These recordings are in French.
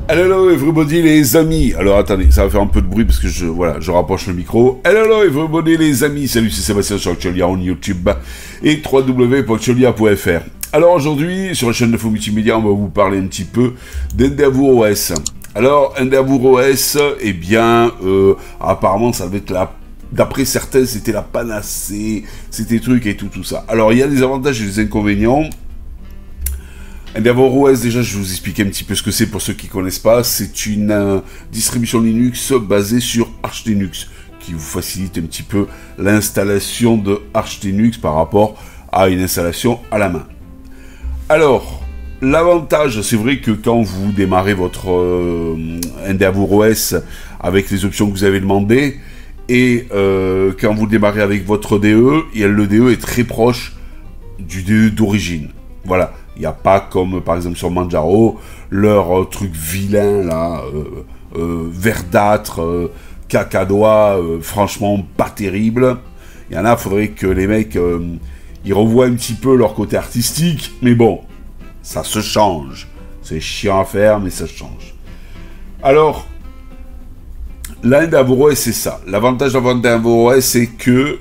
Hello everybody les amis. Alors attendez, ça va faire un peu de bruit parce que je rapproche le micro. Hello everybody les amis. Salut, c'est Sébastien sur Actualia en YouTube et www.actualia.fr. Alors aujourd'hui, sur la chaîne de Faux Multimédia, on va vous parler un petit peu d'EndeavourOS. Alors EndeavourOS, eh bien, apparemment ça va être d'après certains, c'était la panacée, c'était truc et tout ça. Alors il y a des avantages et des inconvénients. EndeavourOS, déjà, je vais vous expliquer un petit peu ce que c'est pour ceux qui ne connaissent pas. C'est une distribution Linux basée sur Arch Linux, qui vous facilite un petit peu l'installation de Arch Linux par rapport à une installation à la main. Alors, l'avantage, c'est vrai que quand vous démarrez votre EndeavourOS avec les options que vous avez demandées, et quand vous démarrez avec votre DE, le DE est très proche du DE d'origine. Voilà. Il n'y a pas comme, par exemple, sur Manjaro, leur truc vilain, là, verdâtre, cacadois, franchement pas terrible. Il y en a, il faudrait que les mecs, ils revoient un petit peu leur côté artistique, mais bon, ça se change. C'est chiant à faire, mais ça se change. Alors, l'EndeavourOS, c'est ça. L'avantage d'EndeavourOS, c'est que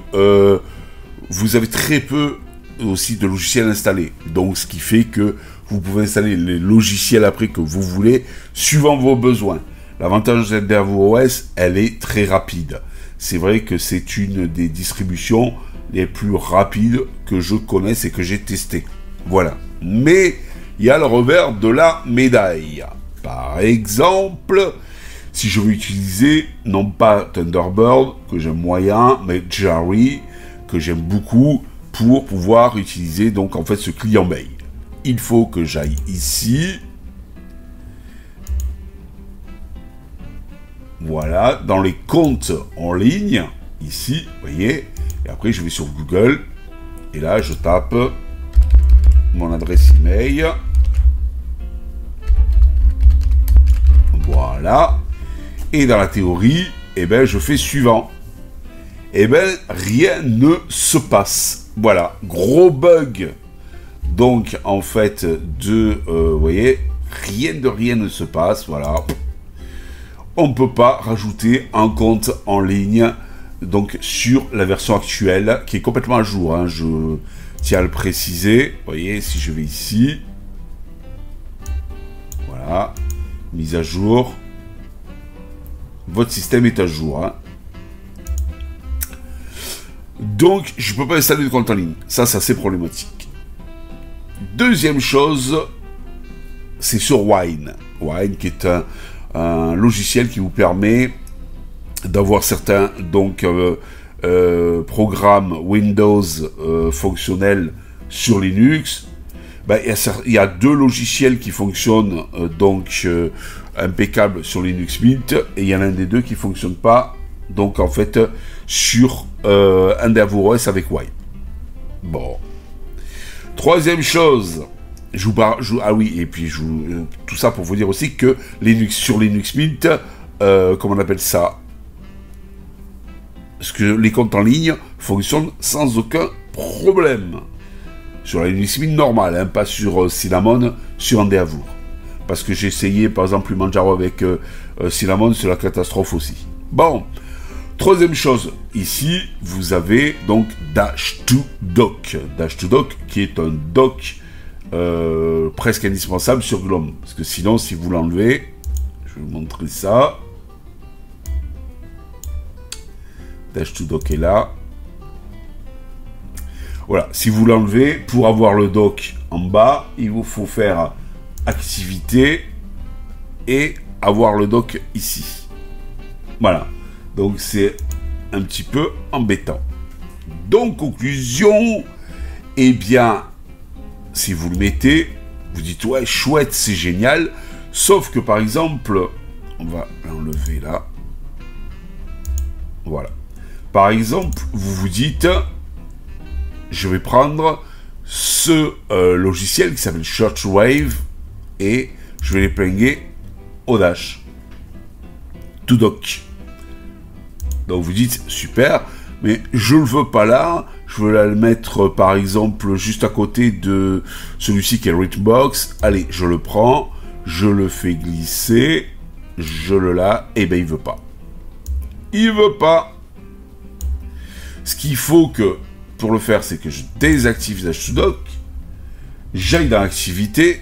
vous avez très peu aussi de logiciels installés, donc ce qui fait que vous pouvez installer les logiciels après que vous voulez suivant vos besoins. L'avantage d'EndeavourOS, elle est très rapide. C'est vrai que c'est une des distributions les plus rapides que je connaisse et que j'ai testé. Voilà. Mais il y a le revers de la médaille. Par exemple, si je veux utiliser non pas Thunderbird que j'aime moyen, mais Jari que j'aime beaucoup, pour pouvoir utiliser donc en fait ce client mail. Il faut que j'aille ici. Voilà, dans les comptes en ligne, ici, vous voyez. Et après je vais sur Google. Et là je tape mon adresse email. Voilà. Et dans la théorie, eh ben je fais suivant. Eh ben rien ne se passe. Voilà, gros bug. Donc, en fait, vous voyez, rien ne se passe, voilà. On ne peut pas rajouter un compte en ligne, donc, sur la version actuelle, qui est complètement à jour, hein, je tiens à le préciser. Vous voyez, si je vais ici, voilà, mise à jour. Votre système est à jour, hein. Donc, je ne peux pas installer de compte en ligne. Ça, c'est problématique. Deuxième chose, c'est sur Wine. Wine, qui est un logiciel qui vous permet d'avoir certains programmes Windows fonctionnels sur Linux. Ben, il y a deux logiciels qui fonctionnent impeccables sur Linux Mint, et il y en a un des deux qui ne fonctionne pas. Donc, en fait, sur EndeavourOS avec Wine. Bon. Troisième chose, ah oui, et puis tout ça pour vous dire aussi que sur Linux Mint, comment on appelle ça, parce que les comptes en ligne fonctionnent sans aucun problème. Sur la Linux Mint normale, hein, pas sur Cinnamon, sur Endeavour. Parce que j'ai essayé, par exemple, Manjaro avec Cinnamon, c'est la catastrophe aussi. Bon. Troisième chose, ici, vous avez donc Dash2Dock. Dash2Dock, qui est un dock presque indispensable sur GNOME. Parce que sinon, si vous l'enlevez, je vais vous montrer ça. Dash2Dock est là. Voilà, si vous l'enlevez, pour avoir le dock en bas, il vous faut faire activité et avoir le dock ici. Voilà. Donc, c'est un petit peu embêtant. Donc, conclusion, eh bien, si vous le mettez, vous dites, ouais, chouette, c'est génial. Sauf que, par exemple, on va l'enlever là. Voilà. Par exemple, vous vous dites, je vais prendre ce logiciel qui s'appelle Shortwave et je vais les pinguer au Dash. To dock. Donc vous dites, super, mais je ne le veux pas là, je veux la mettre par exemple juste à côté de celui-ci qui est Rhythmbox. Allez, je le prends, je le fais glisser, je le lâche, et ben il veut pas. Il veut pas. Ce qu'il faut que, pour le faire, c'est que je désactive Dash to Dock, j'aille dans l'activité,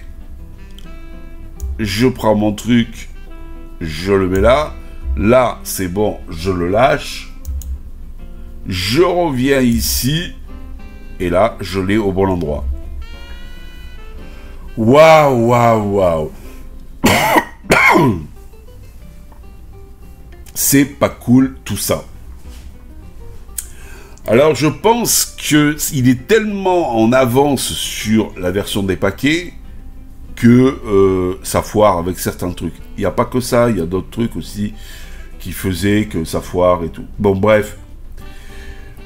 je prends mon truc, je le mets là, là c'est bon, je le lâche, je reviens ici, et là je l'ai au bon endroit. Waouh, waouh, waouh. C'est pas cool tout ça. Alors je pense qu'il est tellement en avance sur la version des paquets que ça foire avec certains trucs. Il n'y a pas que ça, il y a d'autres trucs aussi qui faisaient que ça foire et tout. Bon bref.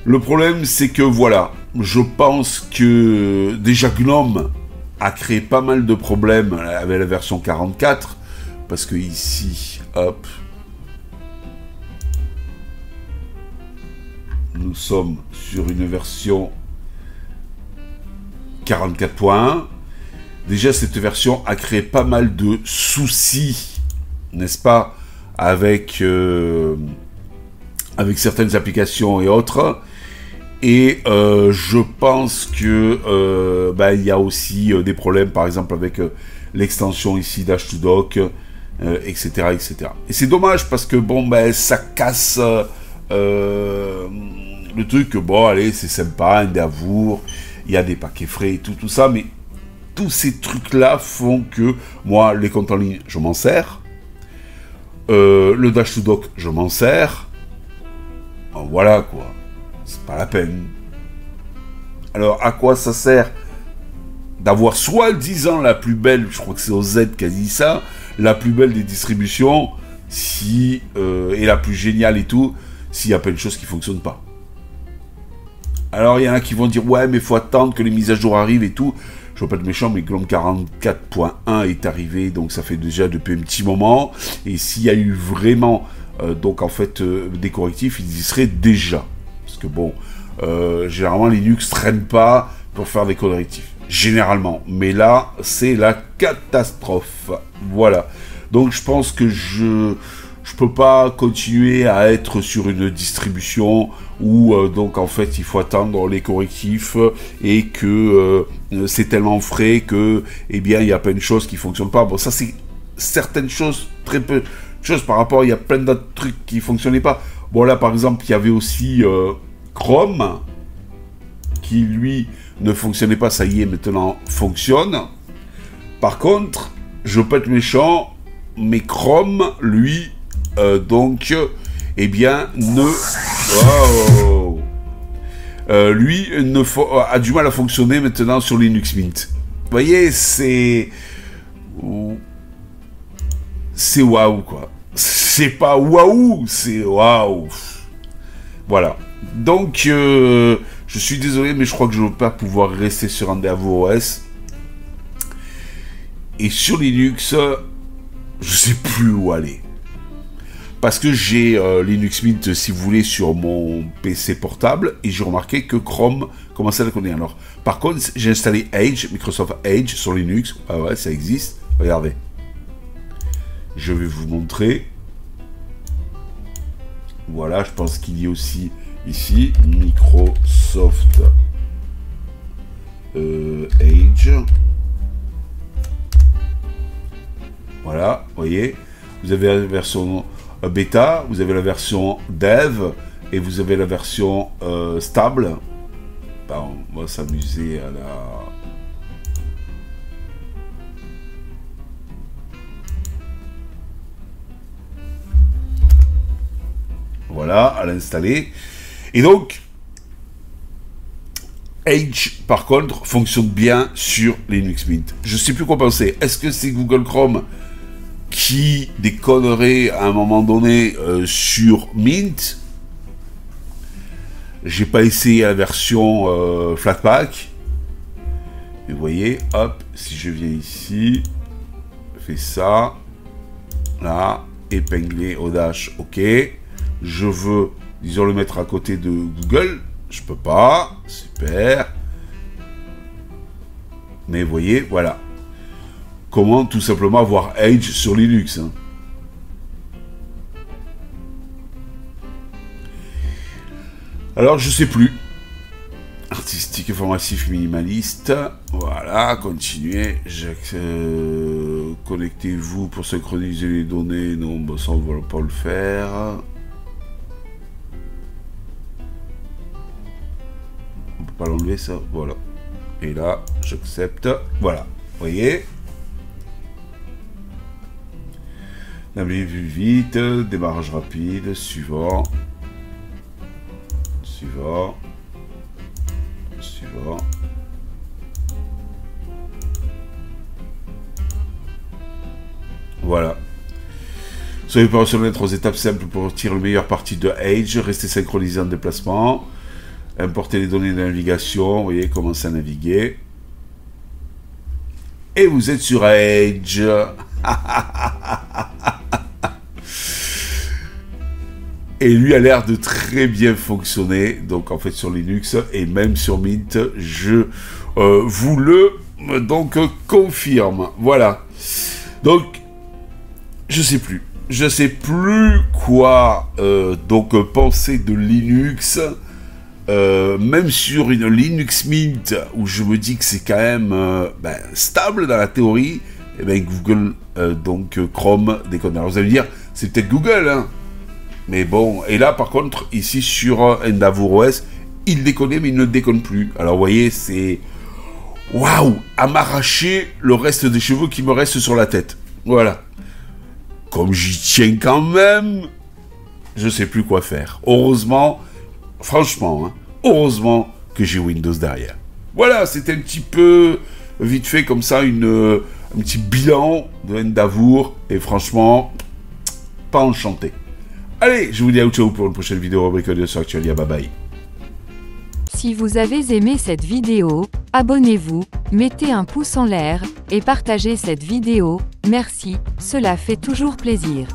Le problème c'est que voilà, je pense que déjà GNOME a créé pas mal de problèmes avec la version 44, parce que ici, hop, nous sommes sur une version 44.1. Déjà, cette version a créé pas mal de soucis, n'est-ce pas, avec certaines applications et autres. Et je pense que il y a aussi des problèmes, par exemple, avec l'extension ici Dash to Dock, etc., etc. Et c'est dommage parce que, bon, ça casse... le truc, bon, allez, c'est sympa, Endeavour, il y a des paquets frais et tout ça, mais tous ces trucs-là font que, moi, les comptes en ligne, je m'en sers, le Dash to Dock, je m'en sers, bon, voilà, quoi, c'est pas la peine. Alors, à quoi ça sert d'avoir soi-disant la plus belle, je crois que c'est OZ qui a dit ça, la plus belle des distributions, si, et la plus géniale et tout, s'il y a plein de choses qui ne fonctionnent pas. Alors, il y en a qui vont dire, ouais, mais il faut attendre que les mises à jour arrivent et tout. Je ne veux pas être méchant, mais GNOME 44.1 est arrivé, donc ça fait déjà depuis un petit moment. Et s'il y a eu vraiment, donc en fait, des correctifs, ils y seraient déjà. Parce que bon, généralement, Linux ne traîne pas pour faire des correctifs. Généralement. Mais là, c'est la catastrophe. Voilà. Donc, je pense que je peux pas continuer à être sur une distribution où donc en fait il faut attendre les correctifs et que c'est tellement frais que eh bien il y a plein de choses qui fonctionnent pas. Bon, ça c'est certaines choses, très peu de choses par rapport, il y a plein d'autres trucs qui fonctionnaient pas. Bon là par exemple il y avait aussi Chrome qui lui ne fonctionnait pas, ça y est maintenant fonctionne. Par contre, je veux pas être méchant, mais Chrome lui donc, eh bien, lui a du mal à fonctionner maintenant sur Linux Mint. Vous voyez, c'est waouh, quoi. C'est pas waouh, c'est waouh. Voilà. Donc, je suis désolé, mais je crois que je ne vais pas pouvoir rester sur Endeavour OS. Et sur Linux, je sais plus où aller. Parce que j'ai Linux Mint, si vous voulez, sur mon PC portable, et j'ai remarqué que Chrome commençait à la connaître. Alors, par contre, j'ai installé Edge, Microsoft Edge sur Linux. Ah ouais, ça existe. Regardez. Je vais vous montrer. Voilà, je pense qu'il y a aussi ici Microsoft Edge. Voilà, vous voyez. Vous avez la version bêta, vous avez la version dev et vous avez la version stable. Ben, on va s'amuser à la... Voilà, à l'installer. Et donc, Edge, par contre, fonctionne bien sur Linux Mint. Je ne sais plus quoi penser. Est-ce que c'est Google Chrome qui déconnerait à un moment donné sur Mint? J'ai pas essayé la version Flatpak. Et vous voyez, hop, si je viens ici, je fais ça, là, épingler au dash, ok. Je veux, disons, le mettre à côté de Google. Je peux pas, super. Mais vous voyez, voilà. comment tout simplement avoir Edge sur Linux. Hein. Alors, je sais plus. Artistique, informatif, minimaliste. Voilà, continuez. Connectez-vous pour synchroniser les données. Non, bah, ça, on ne va pas le faire. On peut pas l'enlever, ça. Voilà. Et là, j'accepte. Voilà. Vous voyez? Naviguer plus vite. Démarrage rapide. Suivant. Suivant. Suivant. Voilà. Soyez opérationnel aux étapes simples pour tirer le meilleur parti de Edge. Restez synchronisé en déplacement. Importez les données de navigation. Vous voyez, commencez à naviguer. Et vous êtes sur Edge. Et lui a l'air de très bien fonctionner, donc en fait sur Linux et même sur Mint, je vous le confirme. Voilà. Donc je sais plus quoi penser de Linux, même sur une Linux Mint où je me dis que c'est quand même stable dans la théorie. Et bien Google Chrome déconne. Alors vous allez me dire c'est peut-être Google, hein. Mais bon, et là par contre, ici sur EndeavourOS, il déconne mais il ne déconne plus. Alors vous voyez, c'est... Waouh, à m'arracher le reste des cheveux qui me restent sur la tête. Voilà. Comme j'y tiens quand même, je sais plus quoi faire. Heureusement, franchement, hein, heureusement que j'ai Windows derrière. Voilà, c'était un petit peu vite fait comme ça, un petit bilan de Endeavour. Et franchement, pas enchanté. Allez, je vous dis à ciao pour une prochaine vidéo rubrique audio sur Actualia. Bye bye. Si vous avez aimé cette vidéo, abonnez-vous, mettez un pouce en l'air, et partagez cette vidéo, merci, cela fait toujours plaisir.